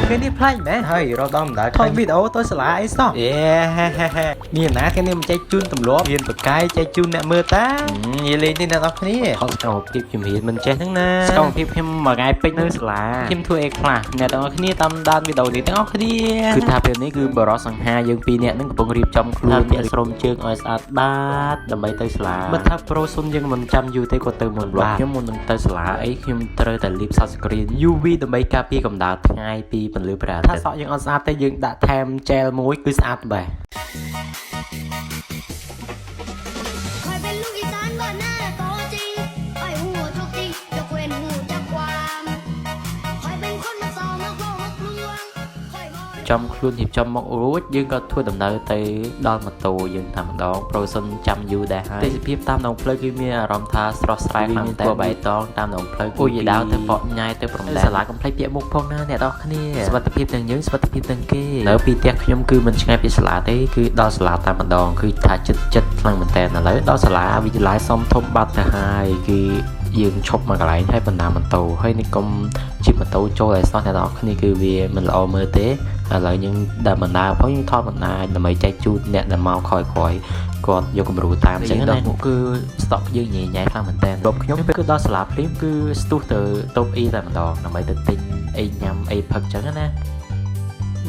cáiនេះផ្លាច់មែនហើយរកដល់មិនដែរថតវីដេអូទៅសាលាអីសោះមានណាគេនេះមិនចែកជូនទម្លាប់មានបកាយចែកជូនអ្នកមើលតានិយាយលេងនេះអ្នកនរគ្នាខុសសកម្មភាពជំនាញមិនចេះហ្នឹងណាសកម្មភាពខ្ញុំមួយថ្ងៃពេជ្រនៅសាលាខ្ញុំធ្វើអីខ្លះអ្នកនរគ្នាតាមដានវីដេអូនេះទាំងអស់គ្នាគឺថាពេលនេះគឺបរិសង្ហាយើងពីរនាក់ហ្នឹងកំពុងរៀបចំខ្លួនពាក់ស្រោមជើងឲ្យស្អាតបាតដើម្បីទៅសាលាបើថាប្រូសុនយើងមិនចាំយូរទេគាត់ទៅមុនខ្ញុំមុននឹងទៅសាលាអីខ្ញុំត្រូវតែលាប sunscreen UV ដើម្បីការពារកម្ដៅថ្ងៃពីពន្លឺព្រះអាទិត្យថាសក់យើងអត់ស្អាតទេយើងដាក់ថែម gel មួយគឺស្អាតបែបចំខ្លួនរៀបចំមករួចយើងក៏ធ្វើដំណើរទៅដល់ម៉ូតូយើងតែម្ដងប្រូសិនចាំយូរដែរហើយទេសភាពតាមដងផ្លូវគឺមានអារម្មណ៍ថាស្រស់ស្រាយខ្លាំងតែបៃតងតាមដងផ្លូវអូយដាវទៅបកញ៉ាយទៅព្រំដែនសាលាកំ ភ្លេចពាក្យមុខផងណាអ្នកនរគ្នាសុវត្ថិភាពទាំងយើងសុវត្ថិភាពទាំងគេនៅពីផ្ទះខ្ញុំគឺមិនឆ្ងាយពីសាលាទេគឺដល់សាលាតែម្ដងគឺថាចិត្តខ្លាំងមែនតើឥឡូវដល់សាលាវិទ្យាល័យសំធំបាត់ទៅហើយគឺយើងឈប់មកកន្លែងហើយបណ្ដាម៉ូតូហើយនេះកុំជិះម៉ូតូចូលឲ្យសោះអ្នកនរគ្នាគឺវាមិនល្អមើលទេឥឡូវយើងដើរបណ្ដាផងយើងថតបណ្ដាដើម្បីចែកជូនអ្នកដែលមកក្រោយគាត់យកគំរូតាមអញ្ចឹងណាគឺ stock យើងញ៉ៃខ្លាំងមែនតើរបបខ្ញុំពេលគឺដល់សាលាភ្លាមគឺស្ទុះទៅតូបអ៊ីតែម្ដងដើម្បីទៅទិញអីញ៉ាំអីផឹកអញ្ចឹងណា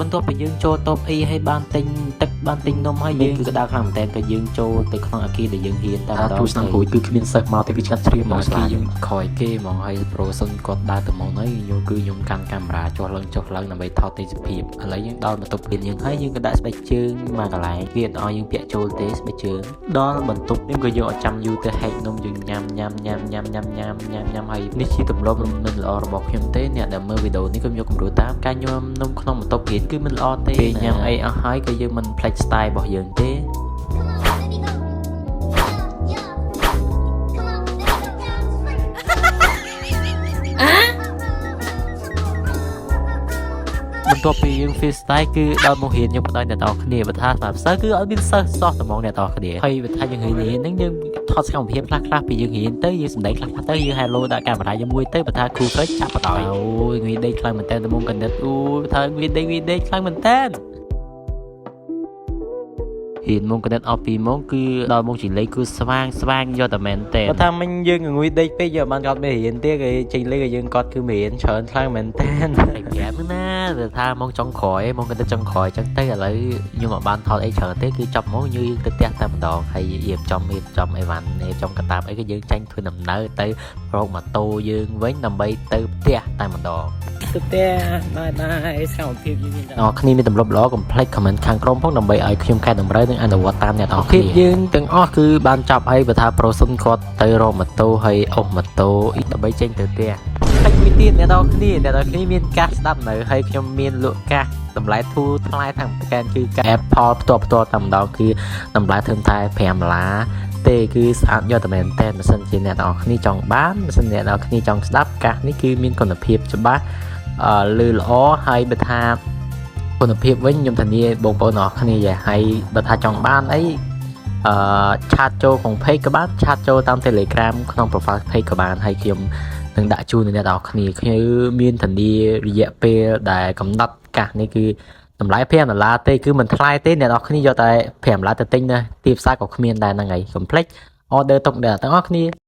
បន្ទាប់ពីយើងចូលតូបអ៊ីហើយបានទិញទឹកបានទិញនំហើយយើងគឺក្តៅខ្លាំងមែនតើក៏យើងចូលទៅក្នុងអាគារដែលយើងហ៊ានតែម្ដងទូឆ្នាំព្រួយគឺគ្មានសិស្សមកទេគឺឆ្កាត់ជ្រាបមកស្លាយើងក្រោយគេហ្មងហើយប្រូសិនគាត់ដើរទៅមកហើយខ្ញុំកាន់កាមេរ៉ាចុះឡើងដើម្បីថតទេសភាពឥឡូវយើងដល់បន្ទប់រៀនយើងហើយយើងក៏ដាក់ស្បែកជើងមកកន្លែងគេអត់ឲ្យយើងពាក់ចូលទេស្បែកជើងដល់បន្ទប់នេះក៏យើងអត់ចាំយូរទៅហែកនំយើងញ៉ាំហើយនេះជាទម្លាប់មិនល្អរបស់ខ្ញុំទេអ្នកដែលមើលវីដេអូនេះក៏យកគំរូតាមការញ៉ាំនំក្នុងបន្ទប់រៀនគឺមិនល្អទេពេលញ៉ាំអីអស់ហើយក៏យើងមិនផ្លេច style របស់យើងទេបន្ទាប់ពីយើង freestyle គឺដល់មករៀនយើងបដិអ្នកនរគ្នាបើថាសម្រាប់សិស្សគឺអត់មានសិស្សសោះតែមកអ្នកនរគ្នាហើយបើថាយើងរៀនហ្នឹងយើងថតសកម្មភាពខ្លះពីយើងរៀនទៅយើងសម្ដែងខ្លះទៅយើង hello ដាក់កាមេរ៉ាជាមួយទៅបើថាគ្រូឃើញចាប់បដ ாய் អូយងាយដេកខ្លាំងមែនតើមុំកណិតអូយបើថាងាយដេកខ្លាំងមែនតើហ៊ានមុំកណិតអស់ពីម៉ោងគឺដល់ម៉ោងជាលេខគឺស្វាងយកតែមែនតើបើថាមិញយើងងុយដេកពេកយកបានគាត់មេរៀនទេគេចេញលេខឲ្យយើងគាត់គឺមេរៀនច្រើនខ្លាំងមែនតើប្រាប់ណាតែថាម៉ោងចុងក្រោយម៉ោងកណិតចុងក្រោយអញ្ចឹងទៅឥឡូវខ្ញុំអត់បានថតអីច្រើនទេគឺចាប់ម៉ោងយើងទៅផ្ទះតែម្ដងហើយរៀបចំអីវ៉ាន់នេះចំកតាបអីក៏យើងចាញ់ធ្វើដំណើរទៅរកម៉ូតូយើងវិញដើម្បីទៅផ្ទះតែម្ដងទៅផ្ទះបាយសកម្មភាពយើងមានដល់គ្នាមានទម្លាប់ល្អកុំភ្លេច comment ខាងក្រោមផងដើម្បីឲ្យខ្ញុំកែតម្រូវនិងអនុវត្តតាមអ្នកនរគ្នាយើងទាំងអស់គឺបានចាប់ឲ្យបើថាប្រូសុនគាត់ទៅរកម៉ូតូហើយអស់ម៉ូតូដើម្បីចេញទៅផ្ទះតែមួយទៀតអ្នកនរគ្នាមានកាសស្ដាប់នៅហើយខ្ញុំមានលក់កាសតម្លៃធូរថ្លៃខាងប្រកាន់គឺកាស Apple ផ្ទាល់តែម្ដងគឺតម្លៃធើមតែ$5ទេគឺស្អាតយកតែមែនតែម៉ាស៊ីនជាអ្នកនរគ្នាចង់បានម៉ាស៊ីនអ្នកនរគ្នាចង់ស្ដាប់កាសនេះគឺមានគុណភាពច្បាស់លឺល្អហើយបើថាគុណភាពវិញខ្ញុំធានាបងប្អូនអរគ្នាដែរហើយបើថាចង់បានអីឆាតចូលក្នុង page ក៏បានឆាតចូលតាម Telegram ក្នុង profile page ក៏បានហើយខ្ញុំនឹងដាក់ជូនដល់អ្នកនរគ្នាខ្ញុំមានធានារយៈពេលដែលកំណត់កាសនេះគឺតម្លៃ$5ទេគឺមិនថ្លៃទេអ្នកនរគ្នាយកតែ$5ទៅទិញណាទីផ្សារក៏គ្មានដែរហ្នឹងហើយកុំភ្លេច order ទុកដែរទាំងអស់គ្នា